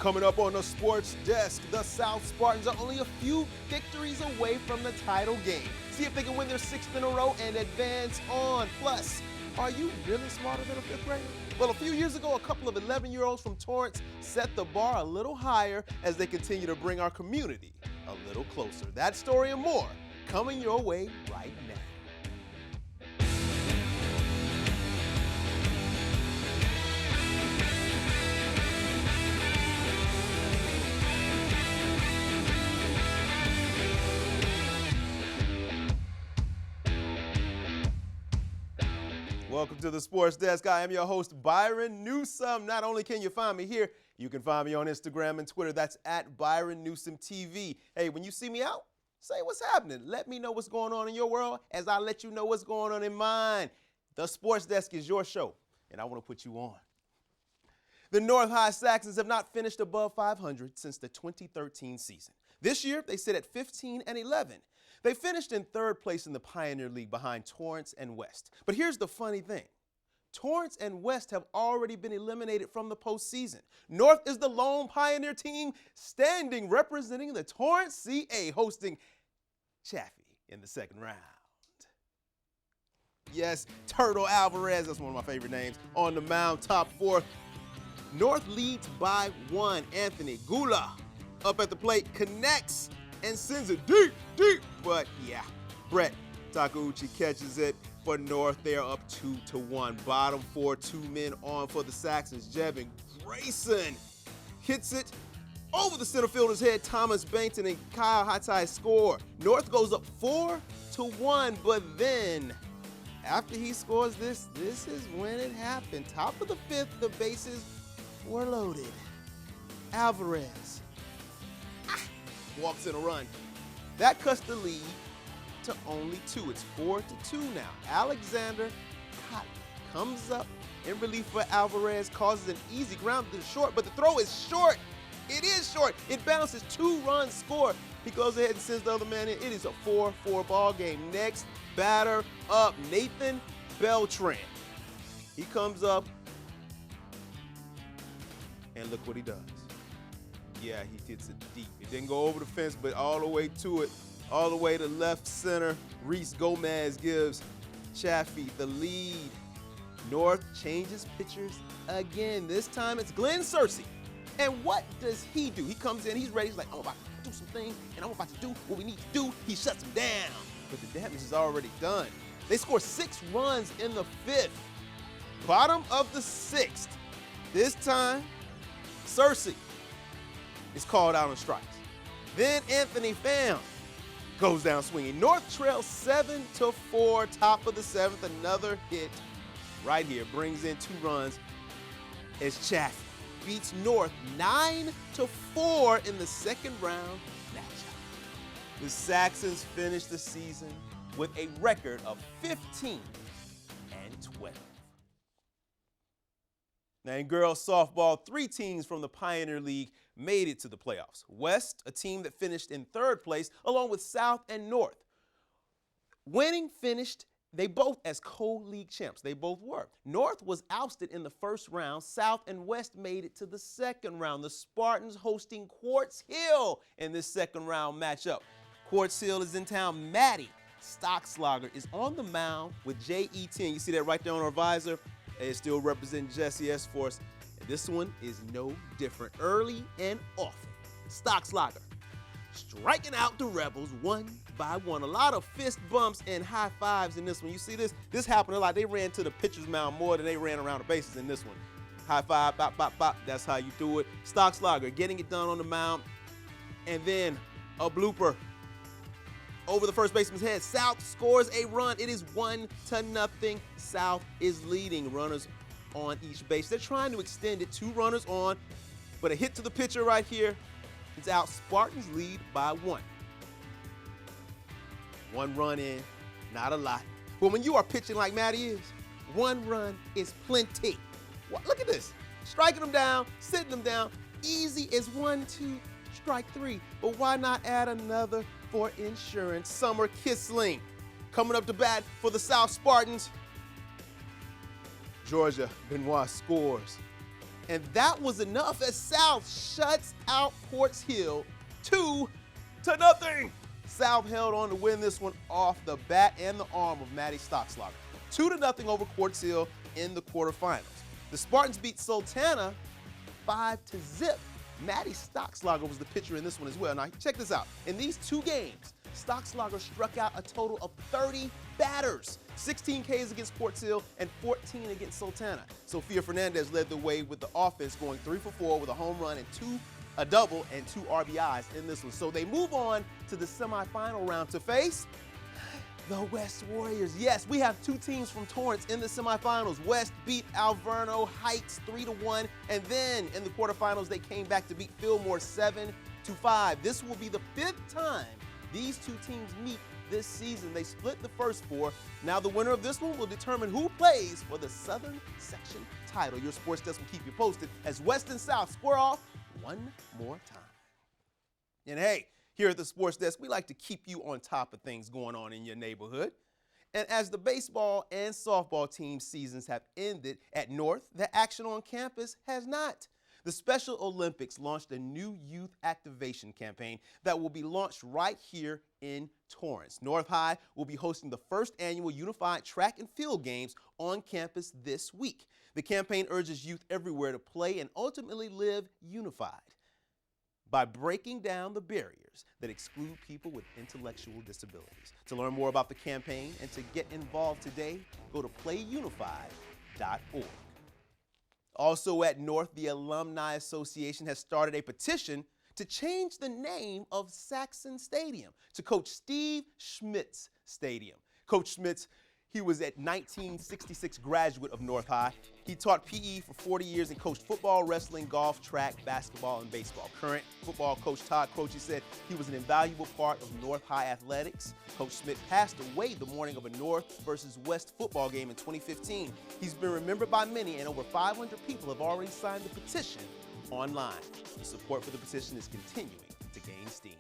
Coming up on the Sports Desk, the South Spartans are only a few victories away from the title game. See if they can win their 6th in a row and advance on. Plus, are you really smarter than a 5th grader? Well, a few years ago, a couple of 11-year-olds from Torrance set the bar a little higher as they continue to bring our community a little closer. That story and more coming your way right now. Welcome to the Sports Desk. I am your host, Byron Newsome. Not only can you find me here, you can find me on Instagram and Twitter. That's at Byron Newsome TV. Hey, when you see me out, say what's happening. Let me know what's going on in your world as I let you know what's going on in mine. The Sports Desk is your show, and I want to put you on. The North High Saxons have not finished above 500 since the 2013 season. This year, they sit at 15-11. They finished in 3rd place in the Pioneer League behind Torrance and West. But here's the funny thing. Torrance and West have already been eliminated from the postseason. North is the lone Pioneer team standing, representing the Torrance CA, hosting Chaffey in the 2nd round. Yes, Turtle Alvarez, that's one of my favorite names, on the mound, top 4th. North leads by 1. Anthony Gula up at the plate, connects and sends it deep, but yeah, Brett Takeuchi catches it for North. They are up 2-1. Bottom 4, 2 men on for the Saxons. Jevin Grayson hits it over the center fielder's head. Thomas Bainton and Kyle Hatai score. North goes up 4-1, but then after he scores this is when it happened. Top of the 5th, the bases were loaded. Alvarez walks in a run. That cuts the lead to only 2. It's 4-2 now. Alexander Cotton comes up in relief for Alvarez, causes an easy ground to the short, but the throw is short. It is short. It bounces, 2-run score. He goes ahead and sends the other man in. It is a 4-4 ball game. Next batter up, Nathan Beltran. He comes up, and look what he does. Yeah, he hits it deep. It didn't go over the fence, but all the way to it, all the way to left center. Reese Gomez gives Chaffey the lead. North changes pitchers again. This time it's Glenn Searcy. And what does he do? He comes in, he's ready. He's like, I'm about to do some things, and I'm about to do what we need to do. He shuts him down, but the damage is already done. They score 6 runs in the 5th. Bottom of the 6th. This time, Searcy is called out on strikes. Then Anthony Pham goes down swinging. North trails 7-4, top of the 7th. Another hit right here brings in 2 runs as Chaffey beats North 9-4 in the 2nd round matchup. The Saxons finish the season with a record of 15-12. Now in girls softball, 3 teams from the Pioneer League made it to the playoffs. West, a team that finished in 3rd place, along with South and North. Winning finished, they both as co-league champs. They both were. North was ousted in the 1st round. South and West made it to the 2nd round. The Spartans hosting Quartz Hill in this 2nd round matchup. Quartz Hill is in town. Maddie Stockslager is on the mound with JE10. You see that right there on her visor? It still represents Jesse S. Force. And this one is no different. Early and often. Stockslager striking out the Rebels 1 by 1. A lot of fist bumps and high fives in this one. You see this? This happened a lot. They ran to the pitcher's mound more than they ran around the bases in this one. High five, bop, bop, bop. That's how you do it. Stockslager getting it done on the mound. And then a blooper over the first baseman's head. South scores a run. It is 1-0. South is leading. Runners on each base. They're trying to extend it. 2 runners on, but a hit to the pitcher right here is out. Spartans lead by 1. 1 run in, not a lot. But when you are pitching like Maddie is, 1 run is plenty. Look at this. Striking them down, sitting them down. Easy as 1, 2, strike 3. But why not add another for insurance? Summer Kissling coming up to bat for the South Spartans. Georgia Benoit scores And that was enough as South shuts out Quartz Hill 2-0. South held on to win this one off the bat and the arm of Matty Stockslager. 2-0 over Quartz Hill in the quarterfinals. The Spartans beat Sultana 5-0. Matty Stockslager was the pitcher in this one as well. Now check this out. In these two games, Stockslager struck out a total of 30 batters. 16 Ks against Quartz Hill and 14 against Sultana. Sofia Fernandez led the way with the offense, going 3 for 4 with a home run and a double and 2 RBIs in this one. So they move on to the semifinal round to face the West Warriors. Yes, we have two teams from Torrance in the semifinals. West beat Alverno Heights 3-1, and then in the quarterfinals they came back to beat Fillmore 7-5. This will be the 5th time these two teams meet this season. They split the first 4. Now the winner of this one will determine who plays for the Southern Section title. Your sports desk will keep you posted as West and South square off one more time. And hey, here at the Sports Desk, we like to keep you on top of things going on in your neighborhood. And as the baseball and softball team seasons have ended at North, the action on campus has not. The Special Olympics launched a new youth activation campaign that will be launched right here in Torrance. North High will be hosting the first annual Unified Track and Field Games on campus this week. The campaign urges youth everywhere to play and ultimately live unified by breaking down the barriers that exclude people with intellectual disabilities. To learn more about the campaign and to get involved today, go to playunified.org. Also at North, the Alumni Association has started a petition to change the name of Saxon Stadium to Coach Steve Schmidt's Stadium. Coach Schmidt's, he was a 1966 graduate of North High. He taught PE for 40 years and coached football, wrestling, golf, track, basketball, and baseball. Current football coach Todd Croce said he was an invaluable part of North High athletics. Coach Schmidt passed away the morning of a North versus West football game in 2015. He's been remembered by many, and over 500 people have already signed the petition online. The support for the petition is continuing to gain steam.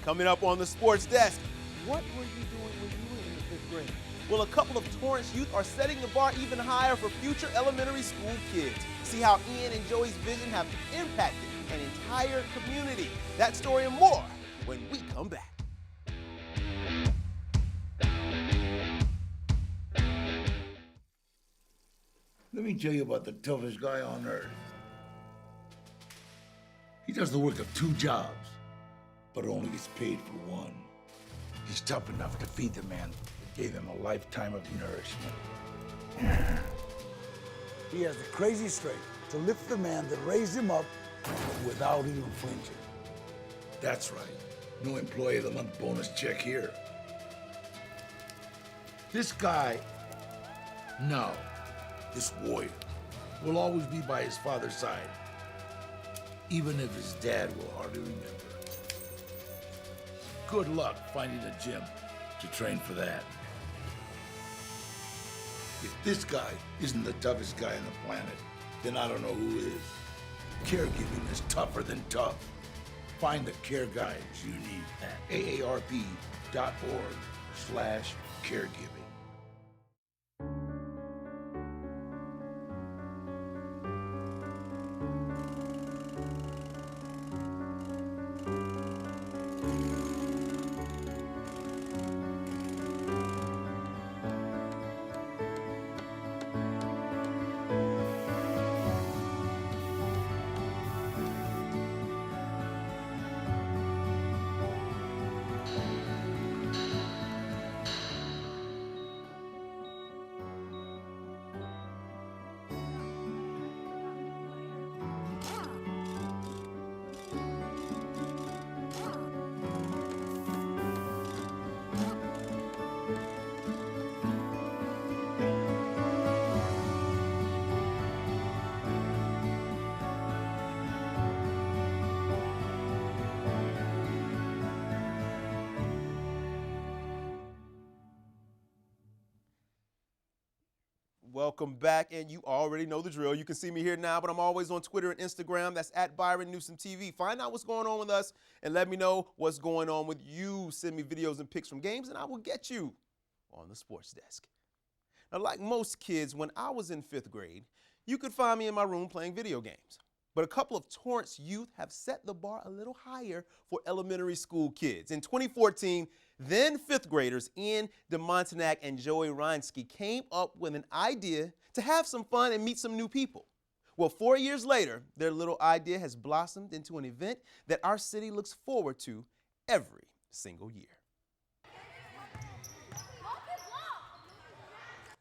Coming up on the Sports Desk, what were you doing when you were in the 5th grade? Well, a couple of Torrance youth are setting the bar even higher for future elementary school kids. See how Ian and Joey's vision have impacted an entire community. That story and more when we come back. Let me tell you about the toughest guy on earth. He does the work of 2 jobs, but only gets paid for one. He's tough enough to feed the man that gave him a lifetime of nourishment. He has the crazy strength to lift the man that raised him up without even flinching. That's right. No employee of the month bonus check here. This guy, no, this warrior, will always be by his father's side, even if his dad will hardly remember. Good luck finding a gym to train for that. If this guy isn't the toughest guy on the planet, then I don't know who is. Caregiving is tougher than tough. Find the care guides you need at aarp.org/caregiving. Welcome back, and you already know the drill. You can see me here now, but I'm always on Twitter and Instagram. That's at Byron Newsome TV. Find out what's going on with us and let me know what's going on with you. Send me videos and pics from games, and I will get you on the Sports Desk. Now, like most kids, when I was in 5th grade, you could find me in my room playing video games. But a couple of Torrance youth have set the bar a little higher for elementary school kids. In 2014, then fifth graders Ian DeMontenac and Joey Reinsky came up with an idea to have some fun and meet some new people. Well, 4 years later, their little idea has blossomed into an event that our city looks forward to every single year.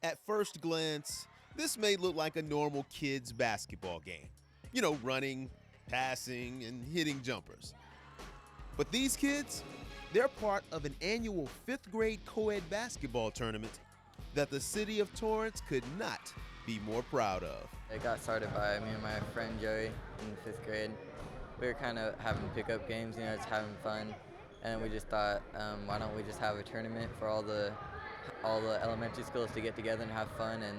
At first glance, this may look like a normal kids' basketball game. You know, running, passing, and hitting jumpers. But these kids, they're part of an annual fifth grade co-ed basketball tournament that the City of Torrance could not be more proud of. It got started by me and my friend Joey in fifth grade. We were kind of having pickup games, you know, just having fun. And we just thought, why don't we just have a tournament for all the elementary schools to get together and have fun, and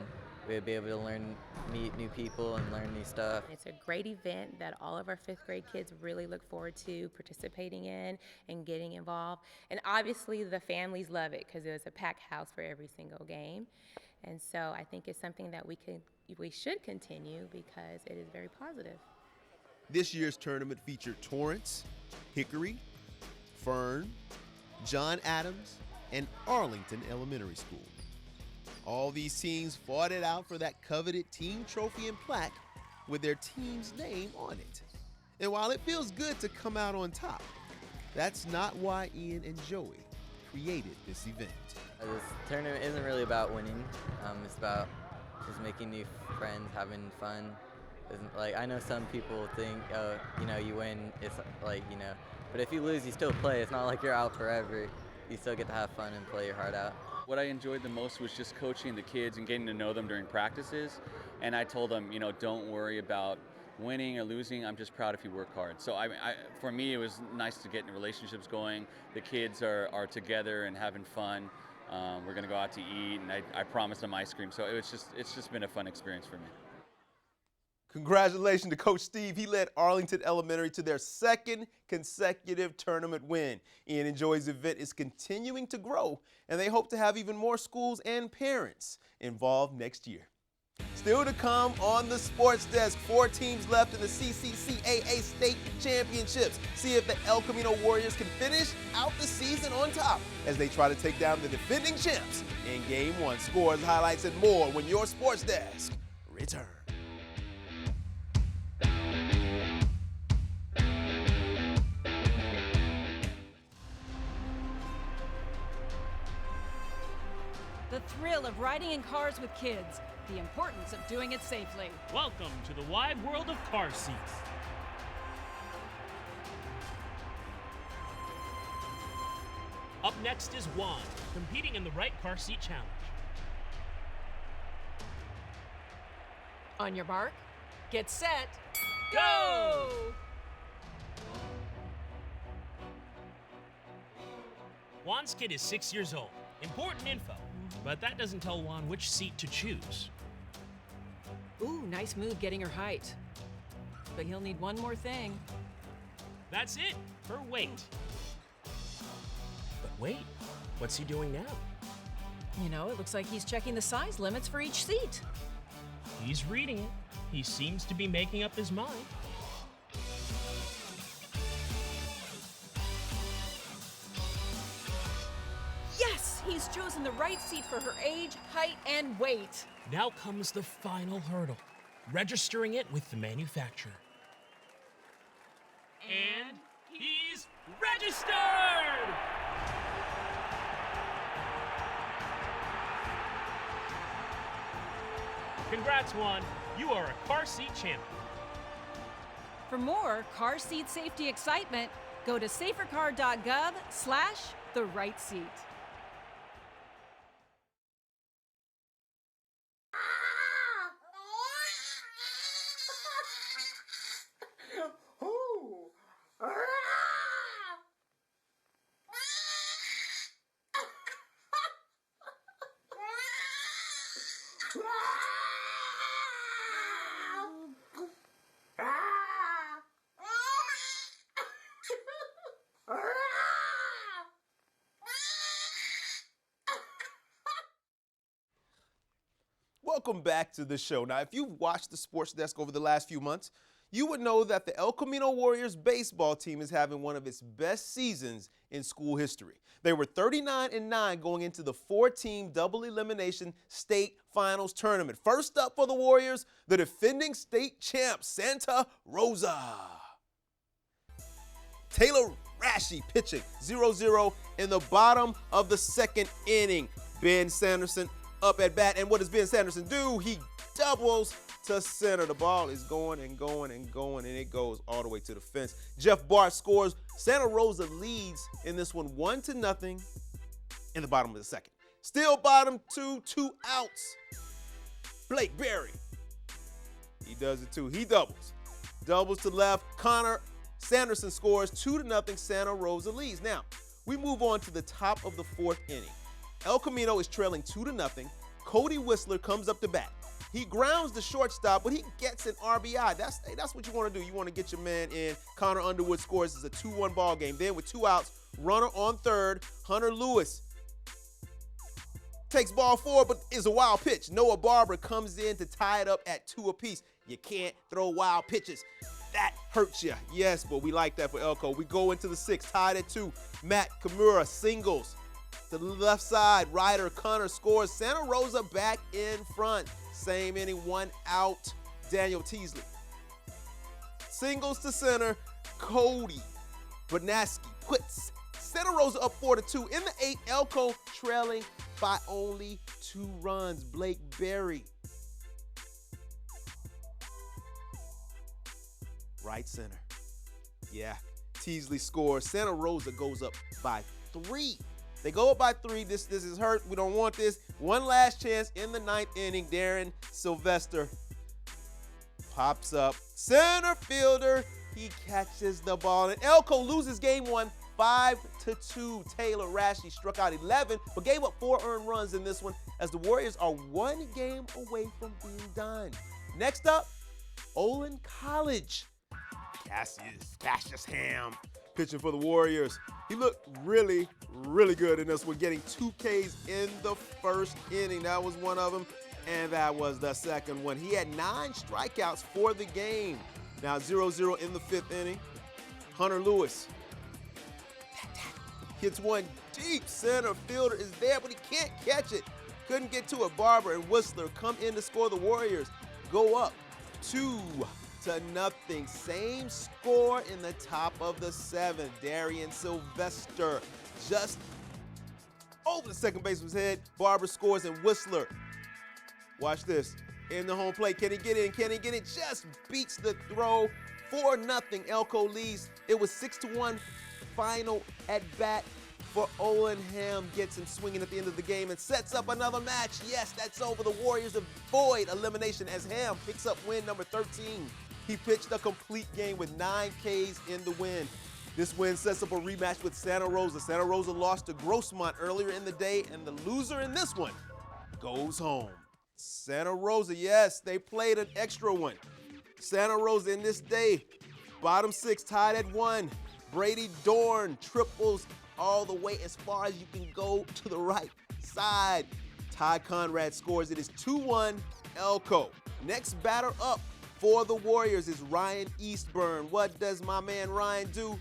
we'd be able to meet new people and learn new stuff. It's a great event that all of our fifth grade kids really look forward to participating in and getting involved. And obviously the families love it because it was a packed house for every single game. And so I think it's something that we should continue because it is very positive. This year's tournament featured Torrance, Hickory, Fern, John Adams, and Arlington Elementary School. All these teams fought it out for that coveted team trophy and plaque with their team's name on it. And while it feels good to come out on top, that's not why Ian and Joey created this event. This tournament isn't really about winning. It's about just making new friends, having fun. I know some people think, oh, you know, you win, it's like, you know, but if you lose, you still play. It's not like you're out forever. You still get to have fun and play your heart out. What I enjoyed the most was just coaching the kids and getting to know them during practices. And I told them, you know, don't worry about winning or losing. I'm just proud if you work hard. So for me, it was nice to get relationships going. The kids are together and having fun. We're going to go out to eat, and I promised them ice cream. So it's just been a fun experience for me. Congratulations to Coach Steve. He led Arlington Elementary to their second consecutive tournament win. Ian and Joey's event is continuing to grow, and they hope to have even more schools and parents involved next year. Still to come on the Sports Desk, 4 teams left in the CCCAA State Championships. See if the El Camino Warriors can finish out the season on top as they try to take down the defending champs in Game 1. Scores, highlights, and more when your Sports Desk returns. The thrill of riding in cars with kids. The importance of doing it safely. Welcome to the wide world of car seats. Up next is Juan, competing in the right car seat challenge. On your mark, get set, go! Juan's kid is 6 years old. Important info, but that doesn't tell Juan which seat to choose. Ooh, nice move getting her height. But he'll need one more thing. That's it, her weight. But wait, what's he doing now? You know, it looks like he's checking the size limits for each seat. He's reading it. He seems to be making up his mind. Yes, he's chosen the right seat for her age, height, and weight. Now comes the final hurdle, registering it with the manufacturer. And he's registered! Congrats, Juan. You are a car seat champion. For more car seat safety excitement, go to safercar.gov/the-right-seat. Welcome back to the show. Now, if you've watched the Sports Desk over the last few months, you would know that the El Camino Warriors baseball team is having one of its best seasons in school history. They were 39-9 going into the 4-team double elimination state finals tournament. First up for the Warriors, the defending state champ, Santa Rosa. Taylor Rashi pitching 0-0 in the bottom of the second inning. Ben Sanderson up at bat, and what does Ben Sanderson do? He doubles to center. The ball is going and going and going, and it goes all the way to the fence. Jeff Bart scores. Santa Rosa leads in this one 1-0 in the bottom of the second. Still bottom 2 outs. Blake Berry, he does it too. He doubles to left. Connor Sanderson scores 2-0. Santa Rosa leads. Now, we move on to the top of the fourth inning. El Camino is trailing 2-0. Cody Whistler comes up to bat. He grounds the shortstop, but he gets an RBI. That's what you want to do. You want to get your man in. Connor Underwood scores. It's a 2-1 ball game. Then with 2 outs, runner on third, Hunter Lewis takes ball 4, but is a wild pitch. Noah Barber comes in to tie it up at 2 apiece. You can't throw wild pitches. That hurts you. Yes, but we like that for Elko. We go into the 6th, tied at 2. Matt Kimura singles to the left side. Ryder Connor scores. Santa Rosa back in front. Same inning, 1 out. Daniel Teasley singles to center. Cody Bernaski puts Santa Rosa up 4-2. In the 8th, Elko trailing by only 2 runs. Blake Berry, right center. Yeah, Teasley scores. Santa Rosa goes up by 3. They go up by 3. This is hurt. We don't want this. One last chance in the 9th inning. Darren Sylvester pops up. Center fielder, he catches the ball. And Elko loses game 1, 5-2. Taylor Rashi struck out 11, but gave up 4 earned runs in this one as the Warriors are 1 game away from being done. Next up, Ohlone College. Cassius Ham pitching for the Warriors. He looked really, really good in this one, getting 2 Ks in the first inning. That was one of them, and that was the second one. He had 9 strikeouts for the game. Now 0-0 in the 5th inning. Hunter Lewis hits one deep. Center fielder is there, but he can't catch it. Couldn't get to it. Barber and Whistler come in to score. The Warriors go up 2-0. Same score in the top of the 7th. Darian Sylvester just over the second baseman's head. Barber scores, and Whistler, watch this, in the home plate. Can he get in? Can he get in? Just beats the throw. 4-0. Elko leads. It was 6-1 final at bat for Ohlone. Ham gets him swinging at the end of the game and sets up another match. Yes, that's over. The Warriors avoid elimination as Ham picks up win number 13. He pitched a complete game with 9 Ks in the win. This win sets up a rematch with Santa Rosa. Santa Rosa lost to Grossmont earlier in the day, and the loser in this one goes home. Santa Rosa, yes, they played an extra one. Santa Rosa in this day, bottom 6, tied at 1. Brady Dorn triples all the way as far as you can go to the right side. Ty Conrad scores. It is 2-1 Elko. Next batter up for the Warriors is Ryan Eastburn. What does my man Ryan do?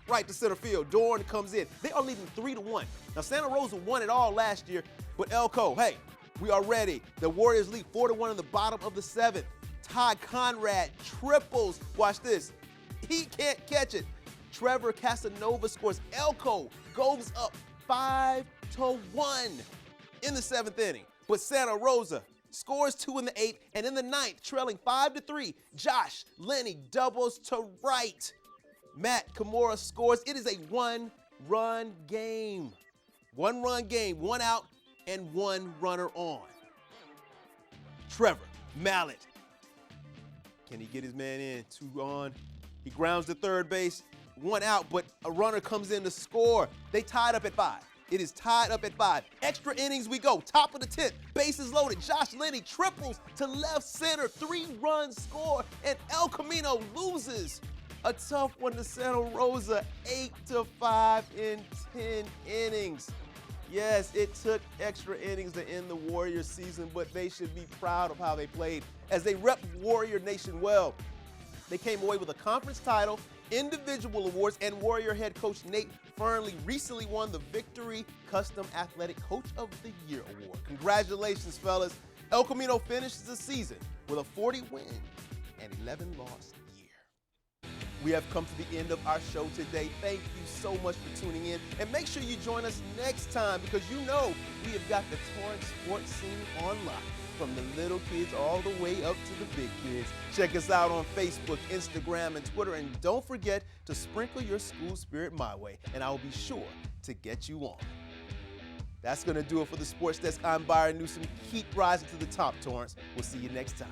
Right to center field. Dorn comes in. They are leading 3-1. Now Santa Rosa won it all last year, but Elko, hey, we are ready. The Warriors lead 4-1 in the bottom of the 7th. Ty Conrad triples. Watch this. He can't catch it. Trevor Casanova scores. Elko goes up 5-1 in the 7th inning. But Santa Rosa scores 2 in the 8th, and in the 9th, trailing 5-3, Josh Lenny doubles to right. Matt Kimura scores. It is a 1-run game. 1-run game, 1 out, and 1 runner on. Trevor Mallet. Can he get his man in? 2 on. He grounds to third base. 1 out, but a runner comes in to score. They tied up at 5. It is tied up at 5. Extra innings we go. Top of the 10th. Bases loaded. Josh Lenny triples to left center. 3-run score, and El Camino loses. A tough one to Santa Rosa, 8-5 in 10 innings. Yes, it took extra innings to end the Warriors season, but they should be proud of how they played as they rep Warrior Nation well. They came away with a conference title, individual awards, and Warrior head coach Nate Fernley recently won the Victory Custom Athletic Coach of the Year award. Congratulations, fellas. El Camino finishes the season with a 40-win and 11-loss year. We have come to the end of our show today. Thank you so much for tuning in. And make sure you join us next time because you know we have got the Torrance sports scene on lock. From the little kids all the way up to the big kids. Check us out on Facebook, Instagram, and Twitter. And don't forget to sprinkle your school spirit my way, and I will be sure to get you on. That's going to do it for the Sports Desk. I'm Byron Newsome. Keep rising to the top, Torrance. We'll see you next time.